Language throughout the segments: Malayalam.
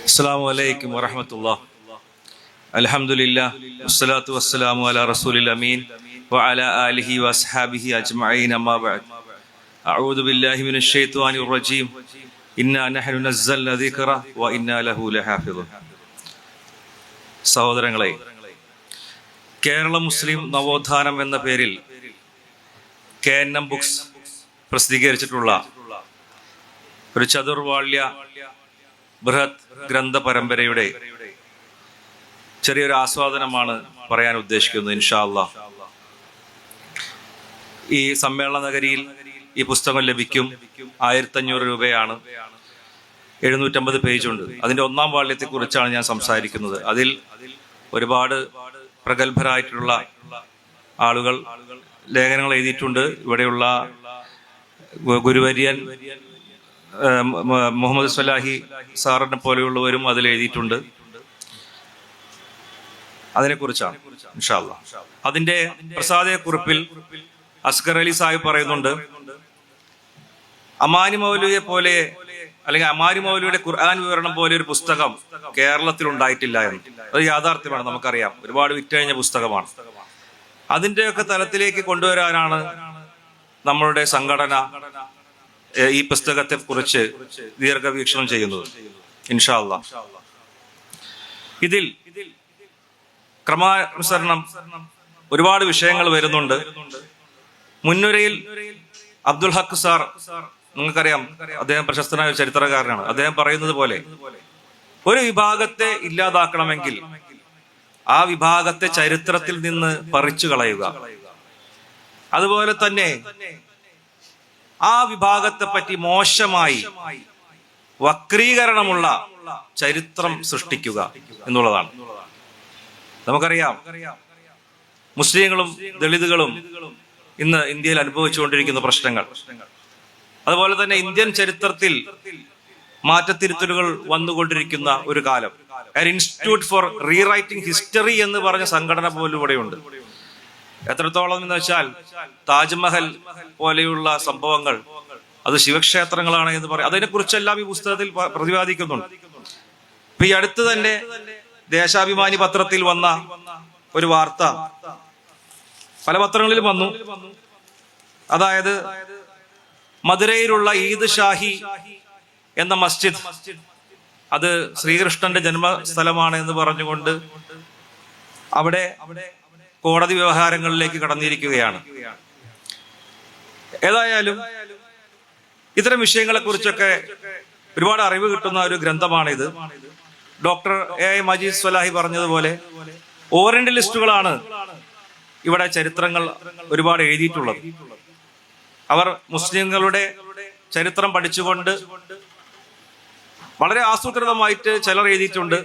അസ്സലാമു അലൈക്കും വറഹ്മത്തുള്ളാഹി. അൽഹംദുലില്ലാഹ് വസ്സലാത്തു വസ്സലാമു അലാ റസൂലിൽ അമീൻ വഅലാ ആലിഹി വഅസ്ഹാബിഹി അജ്മഈൻ. അമ്മാ ബഅദ്. അഊദു ബില്ലാഹി മിനശ് ശൈത്വാനിർ റജീം. ഇന്നാ നഹ്നു നസ്സൽനാ ദിക്റ വ ഇന്നാ ലഹു ലഹാഫിദൂൻ. സഹോദരങ്ങളെ, കേരള മുസ്ലിം നവോത്ഥാനം എന്ന പേരിൽ KNM ബുക്സ് പ്രസിദ്ധീകരിച്ചിട്ടുള്ള ഒരു ചതുർവാള്യ ബൃഹത് ഗ്രന്ഥ പരമ്പരയുടെ ചെറിയൊരു ആസ്വാദനമാണ് പറയാൻ ഉദ്ദേശിക്കുന്നത്. ഇൻഷാ അല്ലാഹ് ഈ സമ്മേളന നഗരിയിൽ ഈ പുസ്തകം ലഭിക്കും. 1500 രൂപയാണ്. 750 പേജുണ്ട്. അതിൻ്റെ ഒന്നാം വാള്യത്തെ കുറിച്ചാണ് ഞാൻ സംസാരിക്കുന്നത്. അതിൽ ഒരുപാട് പ്രഗത്ഭരായിട്ടുള്ള ആളുകൾ ലേഖനങ്ങൾ എഴുതിയിട്ടുണ്ട്. ഇവിടെയുള്ള ഗുരുവര്യൻ മുഹമ്മദ് സ്വലാഹി സാറിനെ പോലെയുള്ളവരും അതിൽ എഴുതിയിട്ടുണ്ട്. അതിനെക്കുറിച്ചാണ് ഇൻഷാ അല്ലാഹ്. അതിന്റെ പ്രസാദക്കുറിപ്പിൽ അസ്ഗർ അലി സാഹിബ് പറയുന്നുണ്ട്, അമാനി മൗലവിയെ പോലെ അല്ലെങ്കിൽ അമാനി മൗലവിയുടെ ഖുർആൻ വിവരണം പോലെ ഒരു പുസ്തകം കേരളത്തിൽ ഉണ്ടായിട്ടില്ല എന്ന്. അത് യാഥാർത്ഥ്യമാണ്, നമുക്കറിയാം. ഒരുപാട് വിറ്റഴിഞ്ഞ പുസ്തകമാണ്. അതിൻ്റെയൊക്കെ തലത്തിലേക്ക് കൊണ്ടുവരാനാണ് നമ്മളുടെ സംഘടന ഈ പുസ്തകത്തെ കുറിച്ച് ദീർഘവീക്ഷണം ചെയ്യുന്നത്. ഇൻഷാ അല്ലാഹ് ഇതിൽ ക്രമാനുസരണം ഒരുപാട് വിഷയങ്ങൾ വരുന്നുണ്ട്. മുൻനിരയിൽ അബ്ദുൽ ഹക്ക് സാർ, നിങ്ങൾക്കറിയാം, അദ്ദേഹം പ്രശസ്തനായ ഒരു ചരിത്രകാരനാണ്. അദ്ദേഹം പറയുന്നത് പോലെ ഒരു വിഭാഗത്തെ ഇല്ലാതാക്കണമെങ്കിൽ ആ വിഭാഗത്തെ ചരിത്രത്തിൽ നിന്ന് പറിച്ചു കളയുക. അതുപോലെ തന്നെ ആ വിഭാഗത്തെ പറ്റി മോശമായി വക്രീകരണമുള്ള ചരിത്രം സൃഷ്ടിക്കുക എന്നുള്ളതാണ്. നമുക്കറിയാം, മുസ്ലിങ്ങളും ദളിതുകളും ഇന്ന് ഇന്ത്യയിൽ അനുഭവിച്ചുകൊണ്ടിരിക്കുന്ന പ്രശ്നങ്ങൾ. അതുപോലെ തന്നെ ഇന്ത്യൻ ചരിത്രത്തിൽ മാറ്റത്തിരുത്തലുകൾ വന്നുകൊണ്ടിരിക്കുന്ന ഒരു കാലം. ഇൻസ്റ്റിറ്റ്യൂട്ട് ഫോർ റീറൈറ്റിംഗ് ഹിസ്റ്ററി എന്ന് പറഞ്ഞ സംഘടന പോലും ഇവിടെയുണ്ട്. എത്രത്തോളം എന്ന് വെച്ചാൽ താജ്മഹൽ പോലെയുള്ള സംഭവങ്ങൾ അത് ശിവക്ഷേത്രങ്ങളാണ് എന്ന് പറയും. അതിനെക്കുറിച്ചെല്ലാം ഈ പുസ്തകത്തിൽ പ്രതിപാദിക്കുന്നുണ്ട്. ഇപ്പൊ ഈ അടുത്ത് തന്നെ ദേശാഭിമാനി പത്രത്തിൽ വന്ന ഒരു വാർത്ത പല പത്രങ്ങളിലും വന്നു. അതായത് മധുരയിലുള്ള ഈദ് ഷാഹി എന്ന മസ്ജിദ്, അത് ശ്രീകൃഷ്ണന്റെ ജന്മസ്ഥലമാണ് എന്ന് പറഞ്ഞുകൊണ്ട് അവിടെ കോടതി വ്യവഹാരങ്ങളിലേക്ക് കടന്നിരിക്കുകയാണ്. ഏതായാലും ഇത്തരം വിഷയങ്ങളെ കുറിച്ചൊക്കെ ഒരുപാട് അറിവ് കിട്ടുന്ന ഒരു ഗ്രന്ഥമാണിത്. Doctor A.I. മജീദ് സ്വലാഹി പറഞ്ഞതുപോലെ ഓറിയന്റലിസ്റ്റുകളാണ് ഇവിടെ ചരിത്രങ്ങൾ ഒരുപാട് എഴുതിയിട്ടുള്ളത്. അവർ മുസ്ലിങ്ങളുടെ ചരിത്രം പഠിച്ചുകൊണ്ട് വളരെ ആസൂത്രിതമായിട്ട് ചിലർ എഴുതിയിട്ടുണ്ട്,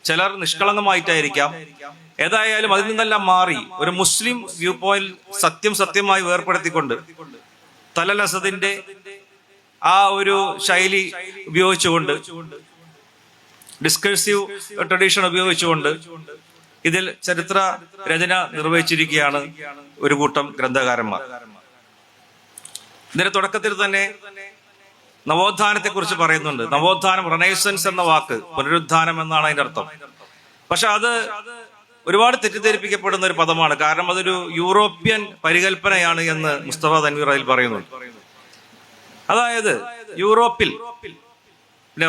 ചിലർ നിഷ്കളങ്കമായിട്ടായിരിക്കാം. ഏതായാലും അതിൽ നിന്നെല്ലാം മാറി ഒരു മുസ്ലിം വ്യൂ പോയിന്റ് സത്യമായി വേർപ്പെടുത്തിക്കൊണ്ട് തലൽ അസദിന്റെ ആ ഒരു ശൈലി ഉപയോഗിച്ചുകൊണ്ട്, ഡിസ്കഴ്സീവ് ട്രഡീഷൻ ഉപയോഗിച്ചുകൊണ്ട് ഇതിൽ ചരിത്ര രചന നിർവഹിച്ചിരിക്കുകയാണ് ഒരു കൂട്ടം ഗ്രന്ഥകാരന്മാർ. ഇതിന്റെ തുടക്കത്തിൽ തന്നെ നവോത്ഥാനത്തെ കുറിച്ച് പറയുന്നുണ്ട്. നവോത്ഥാനം, റെനൈസൻസ് എന്ന വാക്ക് പുനരുത്ഥാനം എന്നാണ് അതിന്റെ അർത്ഥം. പക്ഷെ അത് ഒരുപാട് തെറ്റിദ്ധരിപ്പിക്കപ്പെടുന്ന ഒരു പദമാണ്. കാരണം അതൊരു യൂറോപ്യൻ പരികൽപ്പനയാണ് എന്ന് മുസ്തഫ തൻവീർ അതിൽ പറയുന്നുണ്ട്. അതായത് യൂറോപ്പിൽ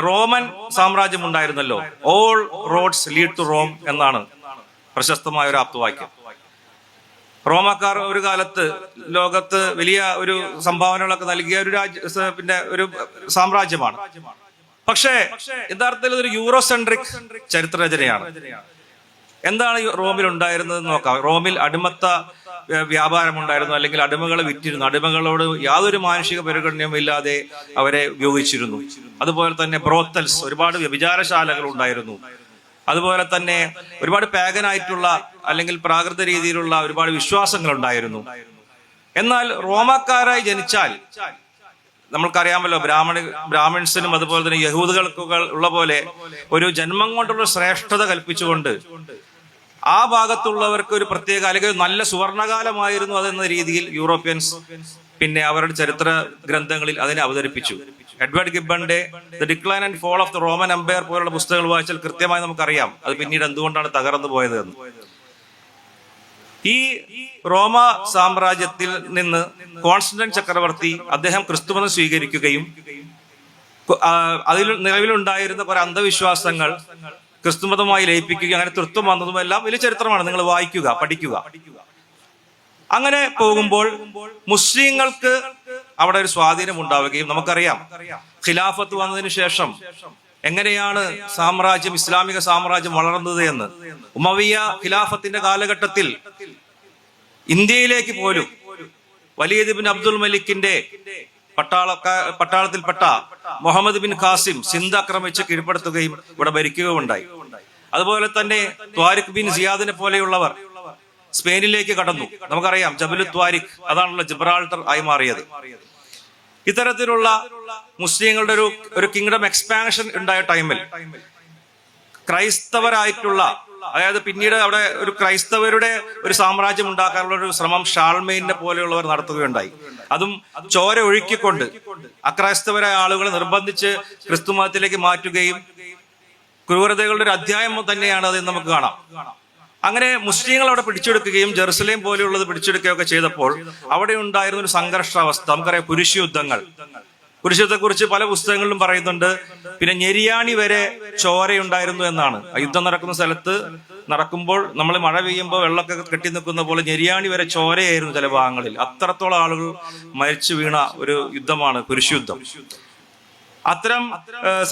റോമൻ സാമ്രാജ്യം ഉണ്ടായിരുന്നല്ലോ. All roads lead to Rome എന്നാണ് പ്രശസ്തമായ ഒരു ആപ്തവാക്യം. റോമക്കാർ ഒരു കാലത്ത് ലോകത്ത് വലിയ ഒരു സംഭാവനകളൊക്കെ നൽകിയ ഒരു ഒരു സാമ്രാജ്യമാണ്. പക്ഷേ യഥാർത്ഥത്തിൽ ഒരു യൂറോസെൻട്രിക് ചരിത്രരചനയാണ്. എന്താണ് റോമിൽ ഉണ്ടായിരുന്നത് നോക്കാം. റോമിൽ അടിമത്ത വ്യാപാരം ഉണ്ടായിരുന്നു, അല്ലെങ്കിൽ അടിമകളെ വിറ്റിരുന്നു. അടിമകളോട് യാതൊരു മാനുഷിക പരിഗണനയും ഇല്ലാതെ അവരെ ഉപയോഗിച്ചിരുന്നു. അതുപോലെ തന്നെ ബ്രോത്തൽസ്, ഒരുപാട് വ്യഭിചാരശാലകൾ ഉണ്ടായിരുന്നു. അതുപോലെ തന്നെ ഒരുപാട് പാഗനായിട്ടുള്ള അല്ലെങ്കിൽ പ്രാകൃത രീതിയിലുള്ള ഒരുപാട് വിശ്വാസങ്ങൾ ഉണ്ടായിരുന്നു. എന്നാൽ റോമാക്കാരായി ജനിച്ചാൽ, നമ്മൾക്കറിയാമല്ലോ, ബ്രാഹ്മിൺസിനും അതുപോലെ തന്നെ യഹൂദകൾക്കൊക്കെ ഉള്ള പോലെ ഒരു ജന്മം കൊണ്ടുള്ള ശ്രേഷ്ഠത കൽപ്പിച്ചുകൊണ്ട് ആ ഭാഗത്തുള്ളവർക്ക് ഒരു പ്രത്യേക അല്ലെങ്കിൽ നല്ല സുവർണകാലമായിരുന്നു അതെന്ന രീതിയിൽ യൂറോപ്യൻസ് പിന്നെ അവരുടെ ചരിത്ര ഗ്രന്ഥങ്ങളിൽ അതിനെ അവതരിപ്പിച്ചു. എഡ്വേർഡ് ഗിബന്റെ the decline and fall of the Roman empire പോലുള്ള പുസ്തകങ്ങൾ വായിച്ചാൽ കൃത്യമായി നമുക്കറിയാം അത് പിന്നീട് എന്തുകൊണ്ടാണ് തകർന്നു പോയത് എന്ന്. ഈ റോമ സാമ്രാജ്യത്തിൽ നിന്ന് കോൺസ്റ്റന്റൈൻ ചക്രവർത്തി അദ്ദേഹം ക്രിസ്തുമതം സ്വീകരിക്കുകയും അതിൽ നിലവിലുണ്ടായിരുന്ന കുറെ അന്ധവിശ്വാസങ്ങൾ ക്രിസ്തുമതമായി ലയിപ്പിക്കുകയും അങ്ങനെ തൃത്വം വന്നതും എല്ലാം വലിയ ചരിത്രമാണ്. നിങ്ങൾ വായിക്കുക, പഠിക്കുക. അങ്ങനെ പോകുമ്പോൾ മുസ്ലിങ്ങൾക്ക് അവിടെ ഒരു സ്വാധീനം ഉണ്ടാവുകയും നമുക്കറിയാം ഖിലാഫത്ത് വന്നതിന് ശേഷം എങ്ങനെയാണ് സാമ്രാജ്യം, ഇസ്ലാമിക സാമ്രാജ്യം വളർന്നത് എന്ന്. ഉമവിയ ഖിലാഫത്തിന്റെ കാലഘട്ടത്തിൽ ഇന്ത്യയിലേക്ക് പോലും വലീദ് ബിൻ അബ്ദുൽ മലിക്കിന്റെ പട്ടാളത്തിൽപ്പെട്ട മുഹമ്മദ് ബിൻ ഖാസിം സിന്ധ് ആക്രമിച്ച് കീഴ്പ്പെടുത്തുകയും ഇവിടെ ഭരിക്കുകയുണ്ടായി. അതുപോലെ തന്നെ ത്വാരിഖ് ബിൻ സിയാദിനെ പോലെയുള്ളവർ സ്പെയിനിലേക്ക് കടന്നു. നമുക്കറിയാം ജബലു ത്വാരിഖ്, അതാണല്ലോ ജിബ്രാൾട്ടർ ആയി മാറിയത്. ഇത്തരത്തിലുള്ള മുസ്ലിങ്ങളുടെ ഒരു കിങ്ഡം എക്സ്പാൻഷൻ ഉണ്ടായ ടൈമിൽ ക്രൈസ്തവരായിട്ടുള്ള, അതായത് പിന്നീട് അവിടെ ഒരു ക്രൈസ്തവരുടെ ഒരു സാമ്രാജ്യം ഉണ്ടാക്കാനുള്ള ഒരു ശ്രമം ഷാൾമെയിനെ പോലെയുള്ളവർ നടത്തുകയുണ്ടായി. അതും ചോര ഒഴുക്കിക്കൊണ്ട് അക്രൈസ്തവരായ ആളുകളെ നിർബന്ധിച്ച് ക്രിസ്തു മതത്തിലേക്ക് മാറ്റുകയും ക്രൂരതകളുടെ ഒരു അധ്യായം തന്നെയാണ് അത് നമുക്ക് കാണാം. അങ്ങനെ മുസ്ലിങ്ങൾ അവിടെ പിടിച്ചെടുക്കുകയും ജെറുസലേം പോലെയുള്ളത് പിടിച്ചെടുക്കുകയൊക്കെ ചെയ്തപ്പോൾ അവിടെ ഉണ്ടായിരുന്ന ഒരു സംഘർഷാവസ്ഥ. നമുക്കറിയാം കുരിശുദ്ധത്തെ കുറിച്ച് പല പുസ്തകങ്ങളിലും പറയുന്നുണ്ട്. പിന്നെ ഞെരിയാണി വരെ ചോരയുണ്ടായിരുന്നു എന്നാണ്. യുദ്ധം നടക്കുന്ന സ്ഥലത്ത് നടക്കുമ്പോൾ നമ്മൾ മഴ പെയ്യുമ്പോൾ വെള്ളമൊക്കെ കെട്ടി നിൽക്കുന്ന പോലെ ഞെരിയാണി വരെ ചോരയായിരുന്നു ചില ഭാഗങ്ങളിൽ. അത്രത്തോളം ആളുകൾ മരിച്ചു വീണ ഒരു യുദ്ധമാണ് കുരിശുദ്ധം. അത്തരം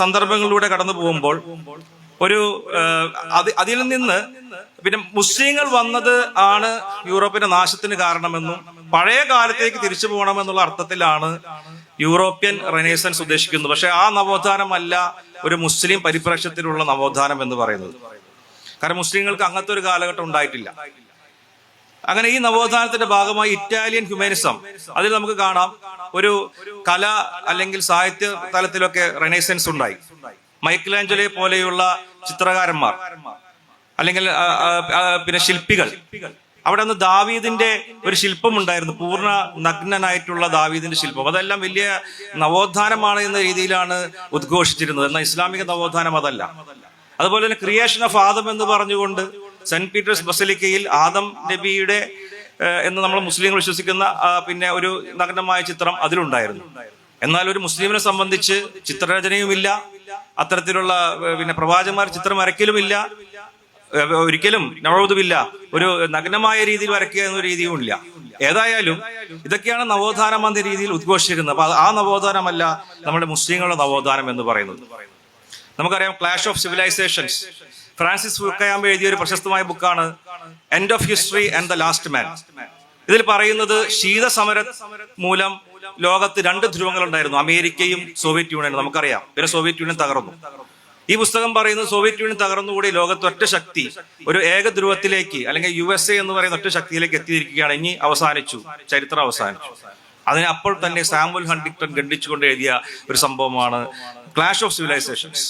സന്ദർഭങ്ങളിലൂടെ കടന്നു പോകുമ്പോൾ അതിൽ നിന്ന് പിന്നെ മുസ്ലിങ്ങൾ വന്നത് ആണ് യൂറോപ്പിന്റെ നാശത്തിന് കാരണമെന്നും പഴയ കാലത്തേക്ക് തിരിച്ചു പോകണമെന്നുള്ള അർത്ഥത്തിലാണ് യൂറോപ്യൻ റെനേസൻസ് ഉദ്ദേശിക്കുന്നത്. പക്ഷെ ആ നവോത്ഥാനമല്ല ഒരു മുസ്ലിം പരിപ്രേക്ഷ്യത്തിലുള്ള നവോത്ഥാനം എന്ന് പറയുന്നത്. കാരണം മുസ്ലിങ്ങൾക്ക് അങ്ങനത്തെ ഒരു കാലഘട്ടം ഉണ്ടായിട്ടില്ല. അങ്ങനെ ഈ നവോത്ഥാനത്തിന്റെ ഭാഗമായി ഇറ്റാലിയൻ ഹ്യൂമാനിസം, അതിൽ നമുക്ക് കാണാം ഒരു കല അല്ലെങ്കിൽ സാഹിത്യ തലത്തിലൊക്കെ റെനേസൻസ് ഉണ്ടായി. മൈക്കലാഞ്ചലോയെ പോലെയുള്ള ചിത്രകാരന്മാർ അല്ലെങ്കിൽ പിന്നെ ശില്പികൾ, അവിടെ നിന്ന് ദാവീദിന്റെ ഒരു ശില്പം ഉണ്ടായിരുന്നു, പൂർണ്ണ നഗ്നനായിട്ടുള്ള ദാവീദിന്റെ ശില്പം. അതെല്ലാം വലിയ നവോത്ഥാനമാണ് എന്ന രീതിയിലാണ് ഉദ്ഘോഷിച്ചിരുന്നത്. എന്നാൽ ഇസ്ലാമിക നവോത്ഥാനം അതല്ല. അതുപോലെ തന്നെ ക്രിയേഷൻ ഓഫ് ആദം എന്ന് പറഞ്ഞുകൊണ്ട് സെന്റ് പീറ്റേഴ്സ് ബസലിക്കയിൽ ആദം നബിയുടെ എന്ന് നമ്മൾ മുസ്ലിങ്ങൾ വിശ്വസിക്കുന്ന പിന്നെ ഒരു നഗ്നമായ ചിത്രം അതിലുണ്ടായിരുന്നു. എന്നാൽ ഒരു മുസ്ലിമിനെ സംബന്ധിച്ച് ചിത്രരചനയുമില്ല, അത്തരത്തിലുള്ള പിന്നെ പ്രവാചകന്മാർ ചിത്രം വരയ്ക്കലുമില്ല, ഒരിക്കലും നവോദുമില്ല, ഒരു നഗ്നമായ രീതിയിൽ വരയ്ക്കുക എന്ന രീതിയും ഇല്ല. ഏതായാലും ഇതൊക്കെയാണ് നവോത്ഥാനം എന്ന രീതിയിൽ ഉദ്ഘോഷിച്ചിരുന്നത്. അപ്പൊ ആ നവോത്ഥാനമല്ല നമ്മുടെ മുസ്ലിങ്ങളുടെ നവോത്ഥാനം എന്ന് പറയുന്നത്. നമുക്കറിയാം ക്ലാഷ് ഓഫ് സിവിലൈസേഷൻസ്, ഫ്രാൻസിസ് ഫുക്കയാമ്പ എഴുതിയ ഒരു പ്രശസ്തമായ ബുക്കാണ് end of history and the last man. ഇതിൽ പറയുന്നത് ശീതസമര മൂലം ലോകത്ത് രണ്ട് ധ്രുവങ്ങൾ ഉണ്ടായിരുന്നു, അമേരിക്കയും സോവിയറ്റ് യൂണിയനും. നമുക്കറിയാം പിന്നെ സോവിയറ്റ് യൂണിയൻ തകർന്നു. ഈ പുസ്തകം പറയുന്നത് സോവിയറ്റ് യൂണിയൻ തകർന്നുകൂടി ലോകത്ത് ഒറ്റ ശക്തി ഒരു ഏക ധ്രുവത്തിലേക്ക് അല്ലെങ്കിൽ USA എന്ന് പറയുന്ന ഒറ്റ ശക്തിയിലേക്ക് എത്തിയിരിക്കുകയാണ്. ഇനി അവസാനിച്ചു, ചരിത്രം അവസാനിച്ചു. അതിനെ അപ്പോൾ തന്നെ സാമുവൽ ഹണ്ടിങ്ടൺ ഖണ്ഡിച്ചുകൊണ്ട് എഴുതിയ ഒരു സംഭവമാണ് ക്ലാഷ് ഓഫ് സിവിലൈസേഷൻസ്.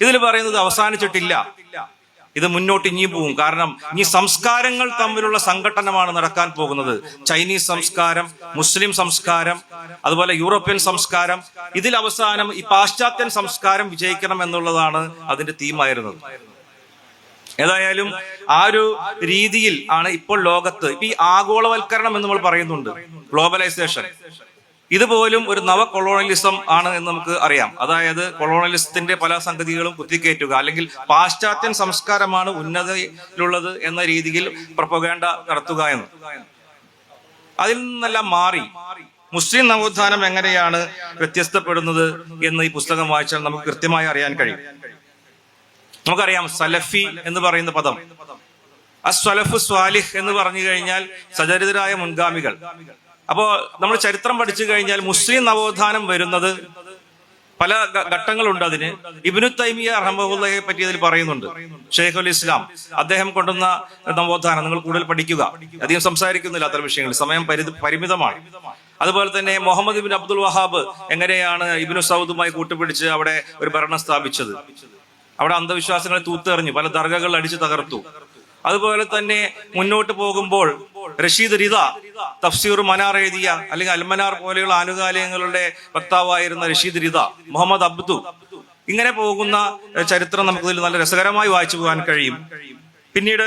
ഇതിൽ പറയുന്നത് അവസാനിച്ചിട്ടില്ല, ഇത് മുന്നോട്ട് ഇനിയും പോകും. കാരണം ഇനി സംസ്കാരങ്ങൾ തമ്മിലുള്ള സംഘട്ടനമാണ് നടക്കാൻ പോകുന്നത്. ചൈനീസ് സംസ്കാരം, മുസ്ലിം സംസ്കാരം, അതുപോലെ യൂറോപ്യൻ സംസ്കാരം. ഇതിൽ അവസാനം ഈ പാശ്ചാത്യൻ സംസ്കാരം വിജയിക്കണം എന്നുള്ളതാണ് അതിന്റെ തീമായിരുന്നത്. ഏതായാലും ആ ഒരു രീതിയിൽ ആണ് ഇപ്പോൾ ലോകത്ത് ഇപ്പൊ ഈ ആഗോളവൽക്കരണം എന്ന് നമ്മൾ പറയുന്നുണ്ട്, ഗ്ലോബലൈസേഷൻ. ഇതുപോലും ഒരു നവ കൊളോണിയലിസം ആണ് എന്ന് നമുക്ക് അറിയാം. അതായത് കൊളോണിയലിസത്തിന്റെ പല സംഗതികളും കുത്തിക്കയറ്റുക, അല്ലെങ്കിൽ പാശ്ചാത്യൻ സംസ്കാരമാണ് ഉന്നതിയിലുള്ളത് എന്ന രീതിയിൽ പ്രൊപ്പഗാൻഡ നടത്തുക എന്ന്. അതിൽ നിന്നെല്ലാം മാറി മുസ്ലിം നവോത്ഥാനം എങ്ങനെയാണ് വ്യത്യസ്തപ്പെടുന്നത് എന്ന് ഈ പുസ്തകം വായിച്ചാൽ നമുക്ക് കൃത്യമായി അറിയാൻ കഴിയും. നമുക്കറിയാം സലഫി എന്ന് പറയുന്ന പദം, അസ്വലഫ് സ്വാലിഹ് എന്ന് പറഞ്ഞു കഴിഞ്ഞാൽ സചരിതരായ മുൻഗാമികൾ. അപ്പോ നമ്മൾ ചരിത്രം പഠിച്ചു കഴിഞ്ഞാൽ മുസ്ലിം നവോത്ഥാനം വരുന്നത് പല ഘട്ടങ്ങളുണ്ട്. അതിന് ഇബ്നു തൈമിയ റഹ്മഹുള്ളയെ പറ്റി അതിൽ പറയുന്നുണ്ട്. ഷെയ്ഖുൽ ഇസ്ലാം അദ്ദേഹം കൊണ്ടുവന്ന നവോത്ഥാനം നിങ്ങൾ കൂടുതൽ പഠിക്കുക. അധികം സംസാരിക്കുന്നില്ല അത്തരം വിഷയങ്ങളിൽ, സമയം പരിമിതമാണ്. അതുപോലെ തന്നെ മുഹമ്മദ് ബിൻ അബ്ദുൽ വഹാബ് എങ്ങനെയാണ് ഇബ്നു സൗദുമായി കൂട്ടുപിടിച്ച് അവിടെ ഒരു ഭരണം സ്ഥാപിച്ചത്, അവിടെ അന്ധവിശ്വാസങ്ങളെ തൂത്തെറിഞ്ഞു, പല ദർഗകൾ അടിച്ചു തകർത്തു. അതുപോലെ തന്നെ മുന്നോട്ട് പോകുമ്പോൾ റഷീദ് റിദ തഫ്സീർ മനാർ എഴുതിയ അല്ലെങ്കിൽ അൽമനാർ പോലെയുള്ള ആനുകാലികങ്ങളുടെ വക്താവായിരുന്ന റഷീദ് റിദ, മുഹമ്മദ് അബ്ദു, ഇങ്ങനെ പോകുന്ന ചരിത്രം നമുക്കിതിൽ നല്ല രസകരമായി വായിച്ചു പോകാൻ കഴിയും. പിന്നീട്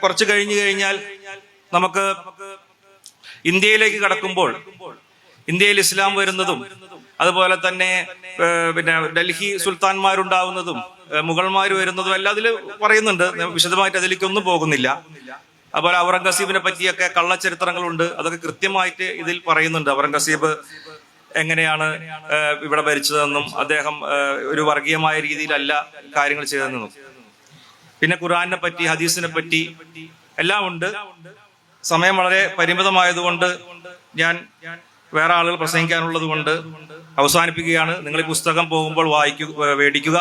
കുറച്ച് കഴിഞ്ഞു കഴിഞ്ഞാൽ നമുക്ക് ഇന്ത്യയിലേക്ക് കടക്കുമ്പോൾ ഇന്ത്യയിൽ ഇസ്ലാം വരുന്നതും അതുപോലെ തന്നെ പിന്നെ ഡൽഹി സുൽത്താൻമാരുണ്ടാവുന്നതും മുഗൾമാർ വരുന്നതും എല്ലാം അതിൽ പറയുന്നുണ്ട്. വിശദമായിട്ട് അതിലേക്കൊന്നും പോകുന്നില്ല. അതുപോലെ ഔറംഗസീബിനെ പറ്റിയൊക്കെ കള്ളച്ചരിത്രങ്ങളുണ്ട്, അതൊക്കെ കൃത്യമായിട്ട് ഇതിൽ പറയുന്നുണ്ട്. ഔറംഗസീബ് എങ്ങനെയാണ് ഇവിടെ ഭരിച്ചതെന്നും അദ്ദേഹം ഒരു വർഗീയമായ രീതിയിലല്ല കാര്യങ്ങൾ ചെയ്തതെന്നും. പിന്നെ ഖുർആനെ പറ്റി, ഹദീസിനെ പറ്റി എല്ലാം ഉണ്ട്. സമയം വളരെ പരിമിതമായതുകൊണ്ട് ഞാൻ വേറെ ആളുകൾ പ്രസംഗിക്കാനുള്ളത് കൊണ്ട് അവസാനിപ്പിക്കുകയാണ്. നിങ്ങൾ ഈ പുസ്തകം പോകുമ്പോൾ മേടിക്കുക,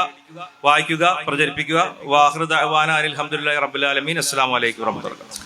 വായിക്കുക, പ്രചരിപ്പിക്കുക. വാഹിർ ദഅ്വാന അനിൽ ഹംദുലില്ലാഹി റബ്ബിൽ ആലമീൻ. അസ്സലാമു അലൈക്കും വറഹ്മത്തുള്ളാഹി.